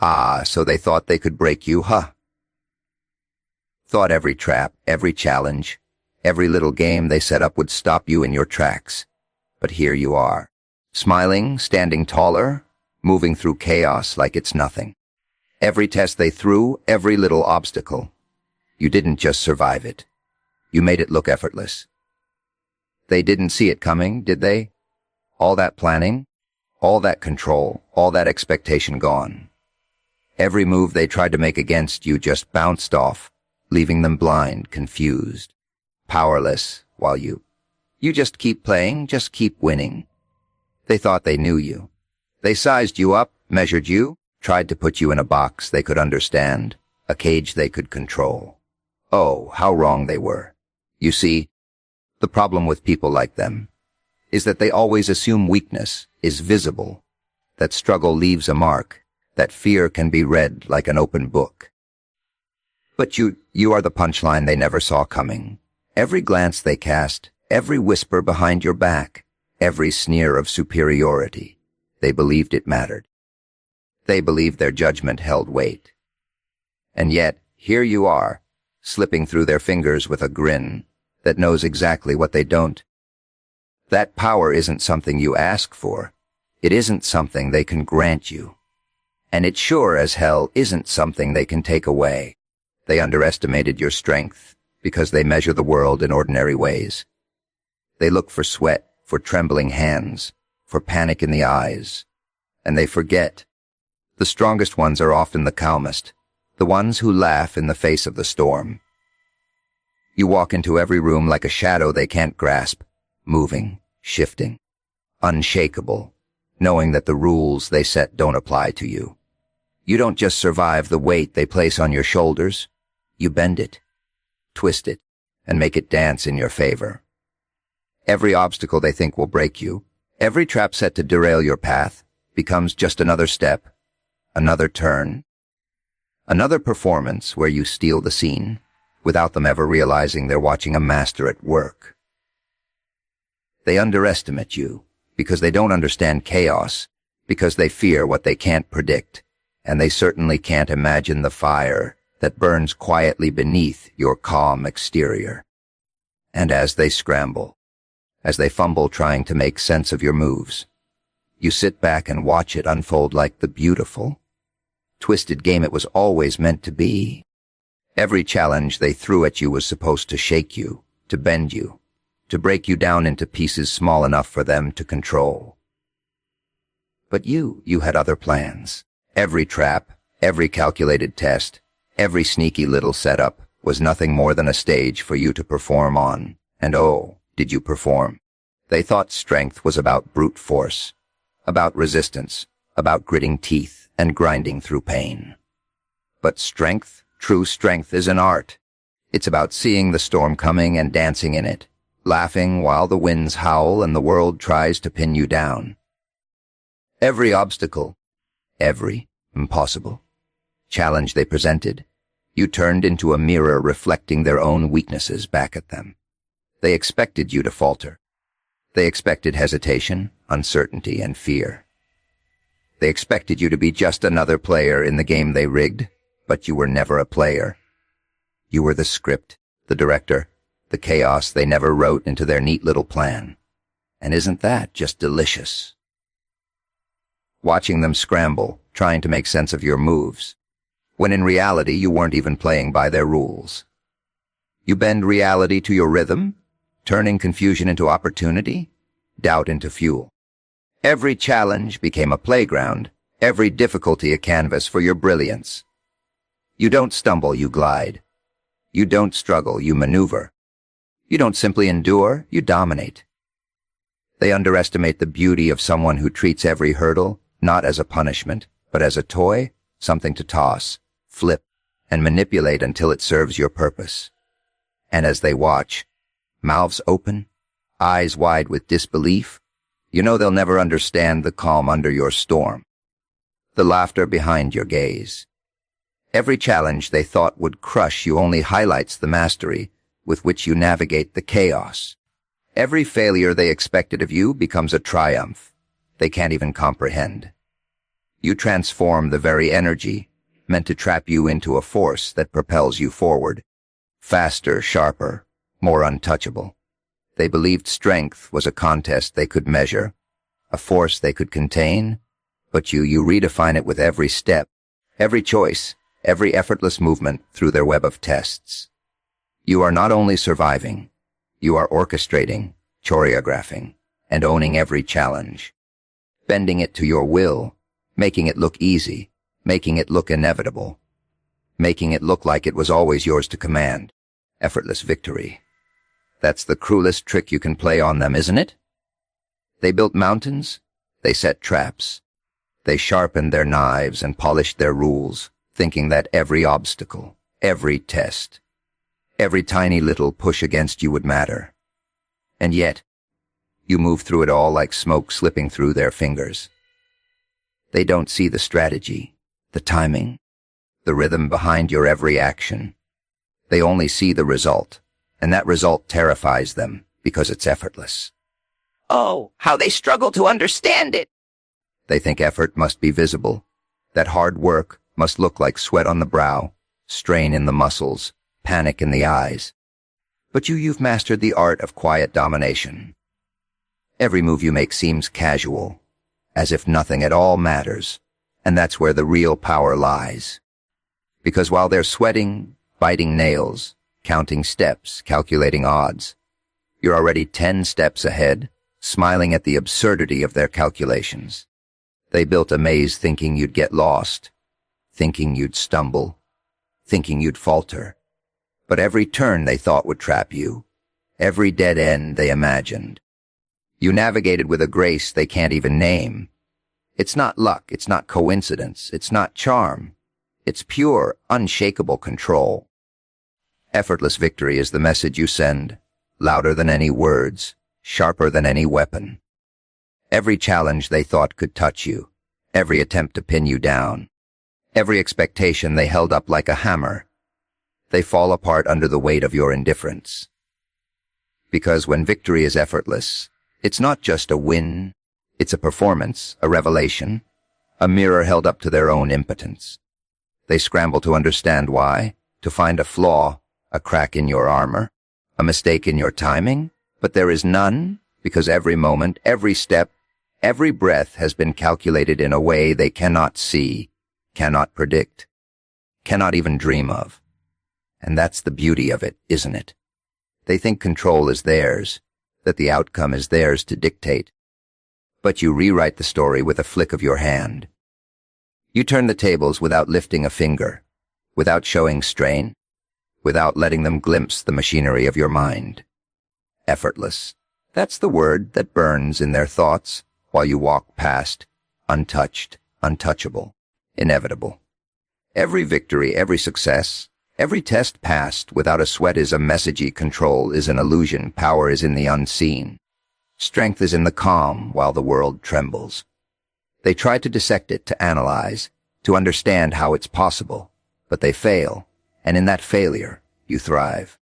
Ah, so they thought they could break you, huh? Thought every trap, every challenge, every little game they set up would stop you in your tracks. But here you are, smiling, standing taller, moving through chaos like it's nothing. Every test they threw, every little obstacle. You didn't just survive it. You made it look effortless. They didn't see it coming, did they? All that planning, all that control, all that expectation gone. Every move they tried to make against you just bounced off, leaving them blind, confused, powerless, while you just keep playing, just keep winning. They thought they knew you. They sized you up, measured you, tried to put you in a box they could understand, a cage they could control. Oh, how wrong they were. You see, the problem with people like them is that they always assume weakness is visible, that struggle leaves a mark, that fear can be read like an open book. But you are the punchline they never saw coming. Every glance they cast, every whisper behind your back, every sneer of superiority, they believed it mattered. They believed their judgment held weight. And yet, here you are, slipping through their fingers with a grin that knows exactly what they don't. That power isn't something you ask for. It isn't something they can grant you. And it sure as hell isn't something they can take away. They underestimated your strength because they measure the world in ordinary ways. They look for sweat, for trembling hands, for panic in the eyes. And they forget. The strongest ones are often the calmest, the ones who laugh in the face of the storm. You walk into every room like a shadow they can't grasp, moving, shifting, unshakable, knowing that the rules they set don't apply to you. You don't just survive the weight they place on your shoulders. You bend it, twist it, and make it dance in your favor. Every obstacle they think will break you, every trap set to derail your path, becomes just another step, another turn, another performance where you steal the scene, without them ever realizing they're watching a master at work. They underestimate you, because they don't understand chaos, because they fear what they can't predict, and they certainly can't imagine the fire that burns quietly beneath your calm exterior. And as they scramble, as they fumble trying to make sense of your moves, you sit back and watch it unfold like the beautiful, twisted game it was always meant to be. Every challenge they threw at you was supposed to shake you, to bend you, to break you down into pieces small enough for them to control. But you had other plans. Every trap, every calculated test, every sneaky little setup was nothing more than a stage for you to perform on. And oh, did you perform. They thought strength was about brute force, about resistance, about gritting teeth and grinding through pain. But strength, true strength, is an art. It's about seeing the storm coming and dancing in it, laughing while the winds howl and the world tries to pin you down. Every obstacle, every impossible challenge they presented, you turned into a mirror reflecting their own weaknesses back at them. They expected you to falter. They expected hesitation, uncertainty, and fear. They expected you to be just another player in the game they rigged, but you were never a player. You were the script, the director, the chaos they never wrote into their neat little plan. And isn't that just delicious? Watching them scramble, trying to make sense of your moves, when in reality you weren't even playing by their rules. You bend reality to your rhythm, turning confusion into opportunity, doubt into fuel. Every challenge became a playground, every difficulty a canvas for your brilliance. You don't stumble, you glide. You don't struggle, you maneuver. You don't simply endure, you dominate. They underestimate the beauty of someone who treats every hurdle not as a punishment, but as a toy, something to toss, flip, and manipulate until it serves your purpose. And as they watch, mouths open, eyes wide with disbelief, you know they'll never understand the calm under your storm, the laughter behind your gaze. Every challenge they thought would crush you only highlights the mastery with which you navigate the chaos. Every failure they expected of you becomes a triumph they can't even comprehend. You transform the very energy meant to trap you into a force that propels you forward. Faster, sharper, more untouchable. They believed strength was a contest they could measure, a force they could contain, but you redefine it with every step, every choice, every effortless movement through their web of tests. You are not only surviving, you are orchestrating, choreographing, and owning every challenge. Bending it to your will, making it look easy, making it look inevitable, making it look like it was always yours to command. Effortless victory. That's the cruelest trick you can play on them, isn't it? They built mountains, they set traps. They sharpened their knives and polished their rules, thinking that every obstacle, every test, every tiny little push against you would matter. And yet, you move through it all like smoke slipping through their fingers. They don't see the strategy, the timing, the rhythm behind your every action. They only see the result, and that result terrifies them because it's effortless. Oh, how they struggle to understand it! They think effort must be visible, that hard work must look like sweat on the brow, strain in the muscles, panic in the eyes. But you've mastered the art of quiet domination. Every move you make seems casual, as if nothing at all matters, and that's where the real power lies. Because while they're sweating, biting nails, counting steps, calculating odds, you're already 10 steps ahead, smiling at the absurdity of their calculations. They built a maze thinking you'd get lost, thinking you'd stumble, thinking you'd falter. But every turn they thought would trap you, every dead end they imagined. You navigated with a grace they can't even name. It's not luck, it's not coincidence, it's not charm. It's pure, unshakable control. Effortless victory is the message you send, louder than any words, sharper than any weapon. Every challenge they thought could touch you, every attempt to pin you down, every expectation they held up like a hammer, they fall apart under the weight of your indifference. Because when victory is effortless, it's not just a win, it's a performance, a revelation, a mirror held up to their own impotence. They scramble to understand why, to find a flaw, a crack in your armor, a mistake in your timing, but there is none, because every moment, every step, every breath has been calculated in a way they cannot see, cannot predict, cannot even dream of. And that's the beauty of it, isn't it? They think control is theirs, that the outcome is theirs to dictate. But you rewrite the story with a flick of your hand. You turn the tables without lifting a finger, without showing strain, without letting them glimpse the machinery of your mind. Effortless. That's the word that burns in their thoughts while you walk past, untouched, untouchable, inevitable. Every victory, every success, every test passed without a sweat is a messagey. Control is an illusion. Power is in the unseen. Strength is in the calm while the world trembles. They try to dissect it, to analyze, to understand how it's possible, but they fail, and in that failure, you thrive.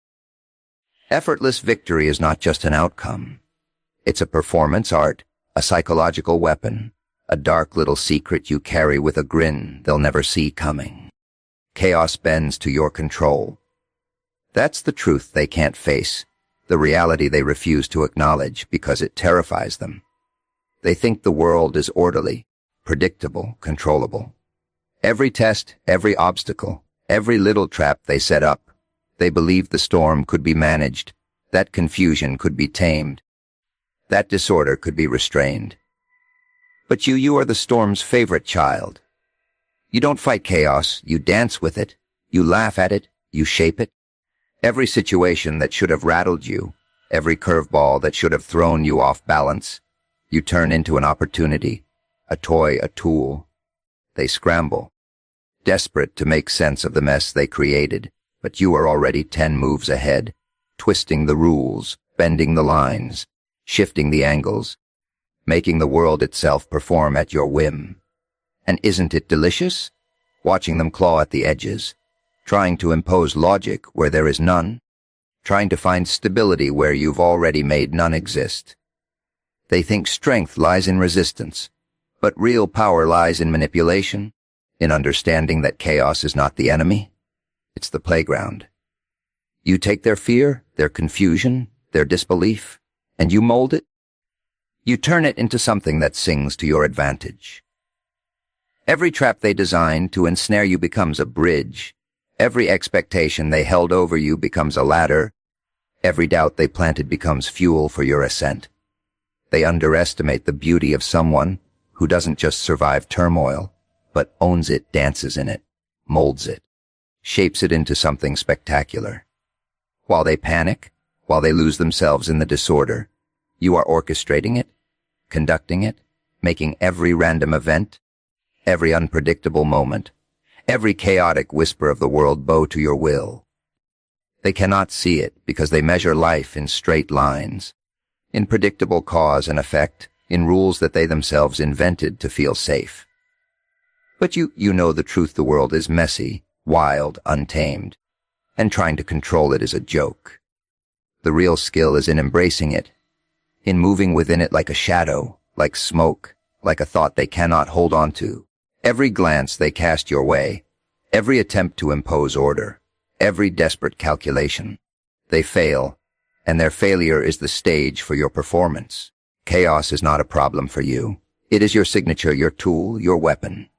Effortless victory is not just an outcome. It's a performance art, a psychological weapon, a dark little secret you carry with a grin they'll never see coming. Chaos bends to your control. That's the truth they can't face, the reality they refuse to acknowledge because it terrifies them. They think the world is orderly, predictable, controllable. Every test, every obstacle, every little trap they set up, they believe the storm could be managed, that confusion could be tamed, that disorder could be restrained. But you are the storm's favorite child. You don't fight chaos, you dance with it, you laugh at it, you shape it. Every situation that should have rattled you, every curveball that should have thrown you off balance, you turn into an opportunity, a toy, a tool. They scramble, desperate to make sense of the mess they created, but you are already 10 moves ahead, twisting the rules, bending the lines, shifting the angles, making the world itself perform at your whim. And isn't it delicious? Watching them claw at the edges, trying to impose logic where there is none, trying to find stability where you've already made none exist. They think strength lies in resistance, But real power lies in manipulation, in understanding that chaos is not the enemy. It's the playground. You take their fear, their confusion, their disbelief, and you mold it. You turn it into something that sings to your advantage. Every trap they designed to ensnare you becomes a bridge. Every expectation they held over you becomes a ladder. Every doubt they planted becomes fuel for your ascent. They underestimate the beauty of someone who doesn't just survive turmoil, but owns it, dances in it, molds it, shapes it into something spectacular. While they panic, while they lose themselves in the disorder, you are orchestrating it, conducting it, making every random event, every unpredictable moment, every chaotic whisper of the world bow to your will. They cannot see it because they measure life in straight lines, in predictable cause and effect, in rules that they themselves invented to feel safe. But you know the truth. The world is messy, wild, untamed, and trying to control it is a joke. The real skill is in embracing it, in moving within it like a shadow, like smoke, like a thought they cannot hold on to. Every glance they cast your way, every attempt to impose order, every desperate calculation, they fail, and their failure is the stage for your performance. Chaos is not a problem for you. It is your signature, your tool, your weapon.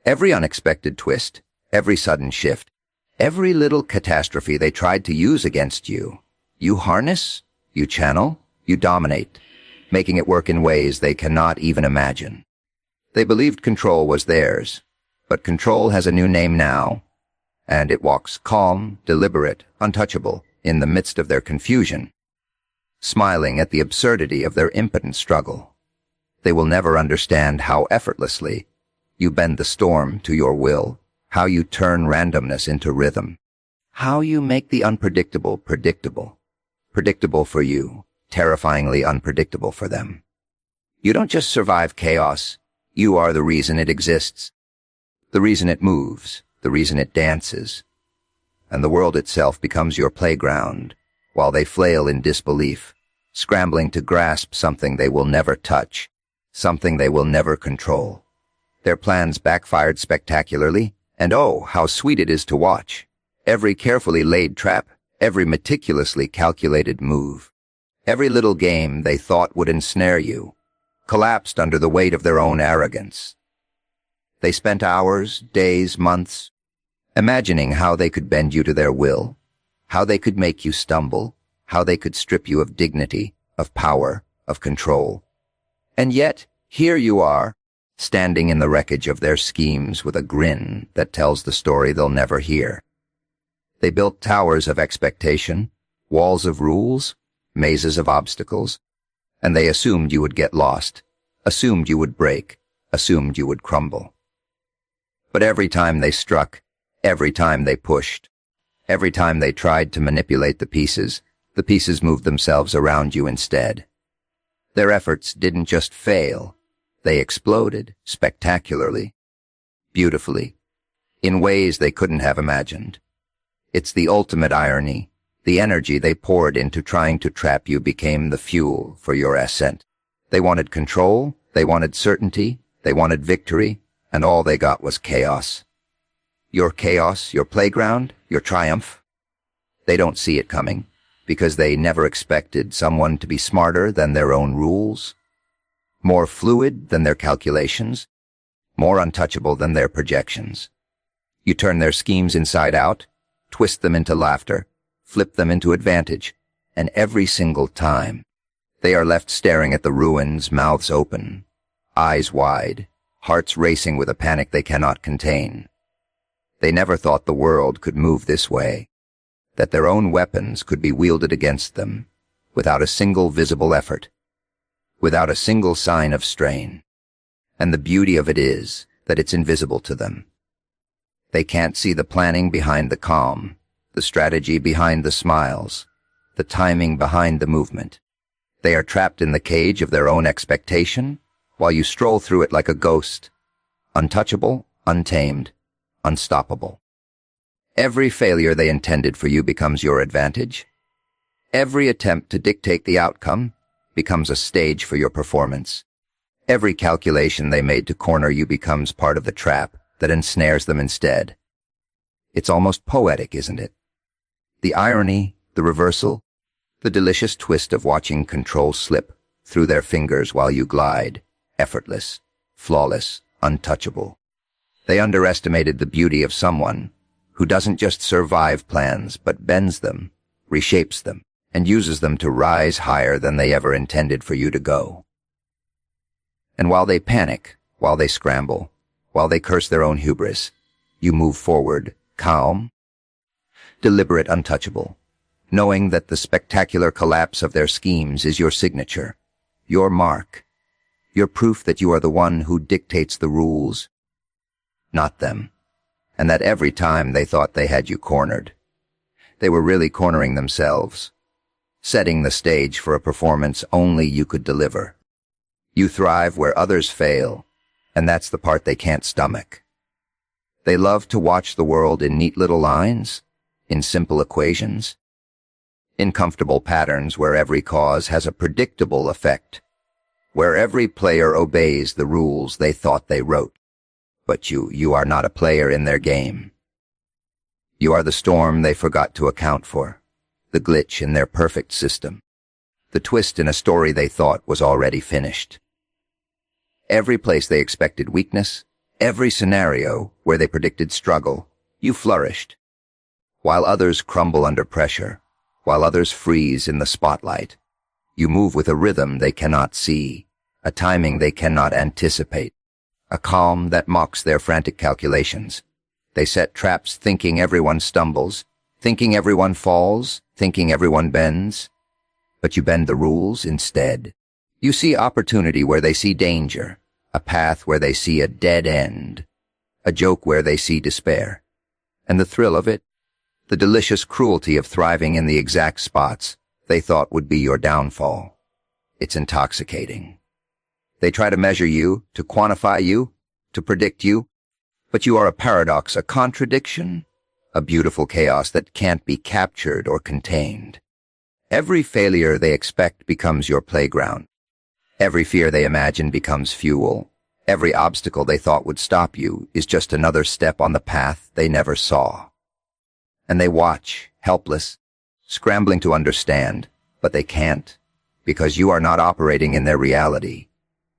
Every unexpected twist, every sudden shift, every little catastrophe they tried to use against you, you harness, you channel, you dominate, making it work in ways they cannot even imagine. They believed control was theirs, but control has a new name now, and it walks calm, deliberate, untouchable in the midst of their confusion, smiling at the absurdity of their impotent struggle. They will never understand how effortlessly you bend the storm to your will, how you turn randomness into rhythm, how you make the unpredictable predictable, predictable for you, terrifyingly unpredictable for them. You don't just survive chaos, you are the reason it exists, the reason it moves, the reason it dances, and the world itself becomes your playground, while they flail in disbelief, scrambling to grasp something they will never touch, something they will never control. Their plans backfired spectacularly, and oh, how sweet it is to watch. Every carefully laid trap, every meticulously calculated move, every little game they thought would ensnare you, collapsed under the weight of their own arrogance. They spent hours, days, months, imagining how they could bend you to their will, how they could make you stumble, how they could strip you of dignity, of power, of control. And yet, here you are, standing in the wreckage of their schemes with a grin that tells the story they'll never hear. They built towers of expectation, walls of rules, mazes of obstacles, and they assumed you would get lost, assumed you would break, assumed you would crumble. But every time they struck, every time they pushed, every time they tried to manipulate the pieces moved themselves around you instead. Their efforts didn't just fail, they exploded spectacularly, beautifully, in ways they couldn't have imagined. It's the ultimate irony. The energy they poured into trying to trap you became the fuel for your ascent. They wanted control, they wanted certainty, they wanted victory, and all they got was chaos. Your chaos, your playground, your triumph. They don't see it coming, because they never expected someone to be smarter than their own rules, more fluid than their calculations, more untouchable than their projections. You turn their schemes inside out, twist them into laughter, flip them into advantage, and every single time, they are left staring at the ruins, mouths open, eyes wide, hearts racing with a panic they cannot contain. They never thought the world could move this way, that their own weapons could be wielded against them, without a single visible effort, without a single sign of strain. And the beauty of it is that it's invisible to them. They can't see the planning behind the calm, the strategy behind the smiles, the timing behind the movement. They are trapped in the cage of their own expectation, while you stroll through it like a ghost, untouchable, untamed, unstoppable. Every failure they intended for you becomes your advantage. Every attempt to dictate the outcome becomes a stage for your performance. Every calculation they made to corner you becomes part of the trap that ensnares them instead. It's almost poetic, isn't it? The irony, the reversal, the delicious twist of watching control slip through their fingers while you glide, effortless, flawless, untouchable. They underestimated the beauty of someone who doesn't just survive plans, but bends them, reshapes them, and uses them to rise higher than they ever intended for you to go. And while they panic, while they scramble, while they curse their own hubris, you move forward, calm, deliberate, untouchable, knowing that the spectacular collapse of their schemes is your signature, your mark, your proof that you are the one who dictates the rules, not them, and that every time they thought they had you cornered, they were really cornering themselves, setting the stage for a performance only you could deliver. You thrive where others fail, and that's the part they can't stomach. They love to watch the world in neat little lines, in simple equations, in comfortable patterns where every cause has a predictable effect, where every player obeys the rules they thought they wrote. But you are not a player in their game. You are the storm they forgot to account for, the glitch in their perfect system, the twist in a story they thought was already finished. Every place they expected weakness, every scenario where they predicted struggle, you flourished. While others crumble under pressure, while others freeze in the spotlight, you move with a rhythm they cannot see, a timing they cannot anticipate, a calm that mocks their frantic calculations. They set traps thinking everyone stumbles, thinking everyone falls, thinking everyone bends. But you bend the rules instead. You see opportunity where they see danger, a path where they see a dead end, a joke where they see despair. And the thrill of it, the delicious cruelty of thriving in the exact spots they thought would be your downfall. It's intoxicating. They try to measure you, to quantify you, to predict you, but you are a paradox, a contradiction, a beautiful chaos that can't be captured or contained. Every failure they expect becomes your playground. Every fear they imagine becomes fuel. Every obstacle they thought would stop you is just another step on the path they never saw. And they watch, helpless, scrambling to understand, but they can't, because you are not operating in their reality.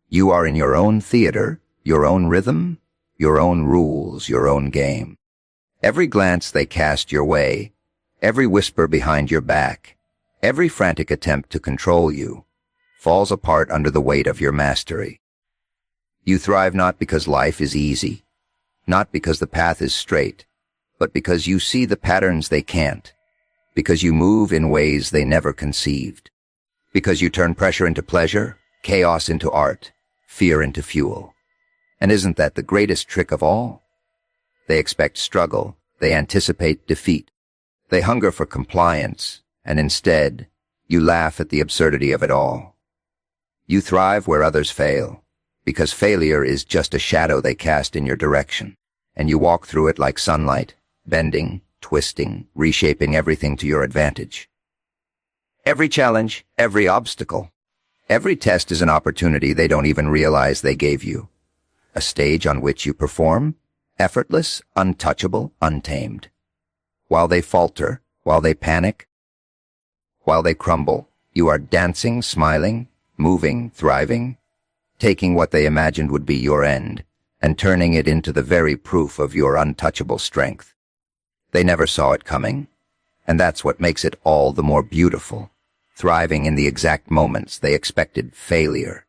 You are in your own theater, your own rhythm, your own rules, your own game. Every glance they cast your way, every whisper behind your back, every frantic attempt to control you, falls apart under the weight of your mastery. You thrive not because life is easy, not because the path is straight, but because you see the patterns they can't, because you move in ways they never conceived, because you turn pressure into pleasure, chaos into art, fear into fuel. And isn't that the greatest trick of all? They expect struggle, they anticipate defeat, they hunger for compliance, and instead, you laugh at the absurdity of it all. You thrive where others fail, because failure is just a shadow they cast in your direction, and you walk through it like sunlight, bending, twisting, reshaping everything to your advantage. Every challenge, every obstacle, every test is an opportunity they don't even realize they gave you. A stage on which you perform, effortless, untouchable, untamed. While they falter, while they panic, while they crumble, you are dancing, smiling, moving, thriving, taking what they imagined would be your end and turning it into the very proof of your untouchable strength. They never saw it coming, and that's what makes it all the more beautiful, thriving in the exact moments they expected failure,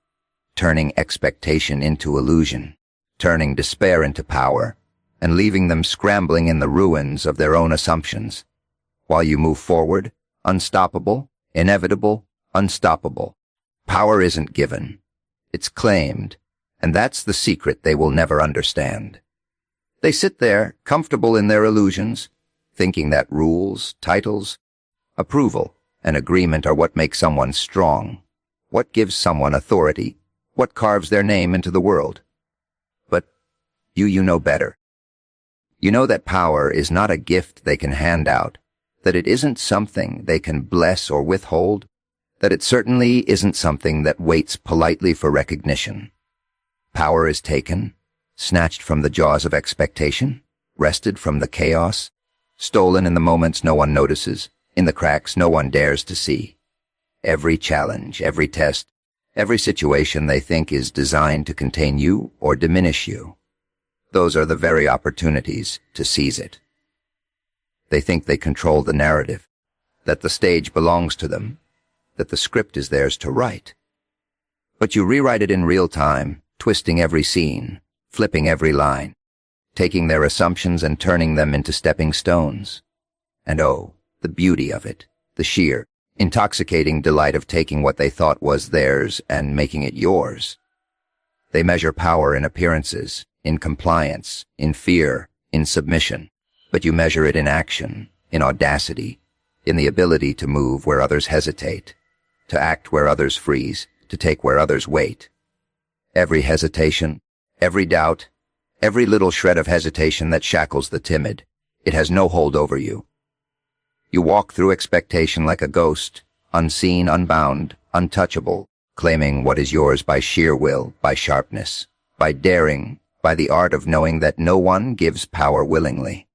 turning expectation into illusion, turning despair into power, and leaving them scrambling in the ruins of their own assumptions. While you move forward, unstoppable, inevitable, unstoppable. Power isn't given. It's claimed, and that's the secret they will never understand. They sit there, comfortable in their illusions, thinking that rules, titles, approval, and agreement are what make someone strong, what gives someone authority, what carves their name into the world. But you know better. You know that power is not a gift they can hand out, that it isn't something they can bless or withhold, that it certainly isn't something that waits politely for recognition. Power is taken, snatched from the jaws of expectation, wrested from the chaos, stolen in the moments no one notices, in the cracks no one dares to see. Every challenge, every test, every situation they think is designed to contain you or diminish you. Those are the very opportunities to seize it. They think they control the narrative, that the stage belongs to them, that the script is theirs to write. But you rewrite it in real time, twisting every scene, flipping every line, taking their assumptions and turning them into stepping stones. And oh, the beauty of it, the sheer, intoxicating delight of taking what they thought was theirs and making it yours. They measure power in appearances, in compliance, in fear, in submission, but you measure it in action, in audacity, in the ability to move where others hesitate, to act where others freeze, to take where others wait. Every hesitation, every doubt, every little shred of hesitation that shackles the timid, it has no hold over you. You walk through expectation like a ghost, unseen, unbound, untouchable, claiming what is yours by sheer will, by sharpness, by daring, by the art of knowing that no one gives power willingly.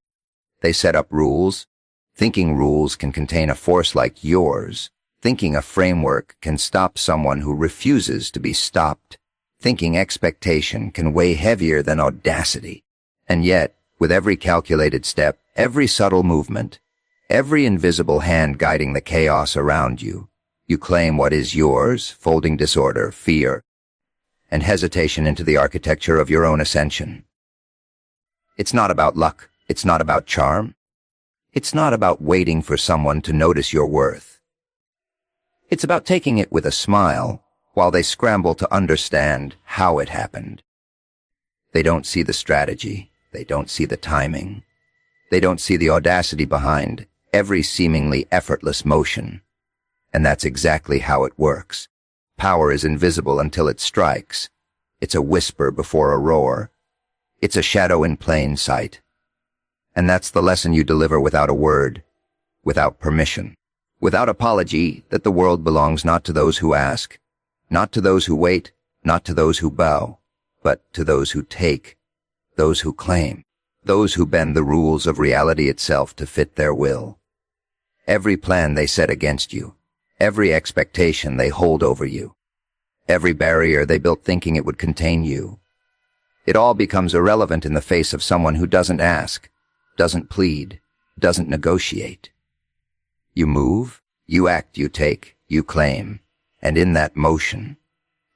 They set up rules, thinking rules can contain a force like yours, thinking a framework can stop someone who refuses to be stopped, thinking expectation can weigh heavier than audacity. And yet, with every calculated step, every subtle movement, every invisible hand guiding the chaos around you, you claim what is yours, folding disorder, fear, and hesitation into the architecture of your own ascension. It's not about luck. It's not about charm. It's not about waiting for someone to notice your worth. It's about taking it with a smile while they scramble to understand how it happened. They don't see the strategy. They don't see the timing. They don't see the audacity behind every seemingly effortless motion. And that's exactly how it works. Power is invisible until it strikes. It's a whisper before a roar. It's a shadow in plain sight. And that's the lesson you deliver without a word, without permission, without apology, that the world belongs not to those who ask, not to those who wait, not to those who bow, but to those who take, those who claim, those who bend the rules of reality itself to fit their will. Every plan they set against you, every expectation they hold over you, every barrier they built thinking it would contain you, it all becomes irrelevant in the face of someone who doesn't ask, doesn't plead, doesn't negotiate. You move, you act, you take, you claim, and in that motion,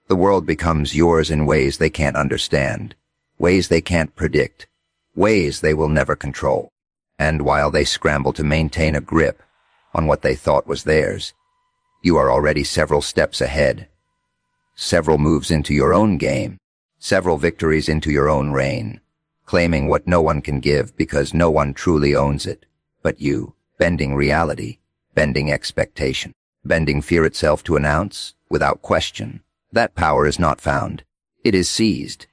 the world becomes yours in ways they can't understand, ways they can't predict, ways they will never control. And while they scramble to maintain a grip on what they thought was theirs, you are already several steps ahead, several moves into your own game, several victories into your own reign, claiming what no one can give because no one truly owns it, but you, bending reality, bending expectation, bending fear itself to announce, without question, that power is not found. It is seized,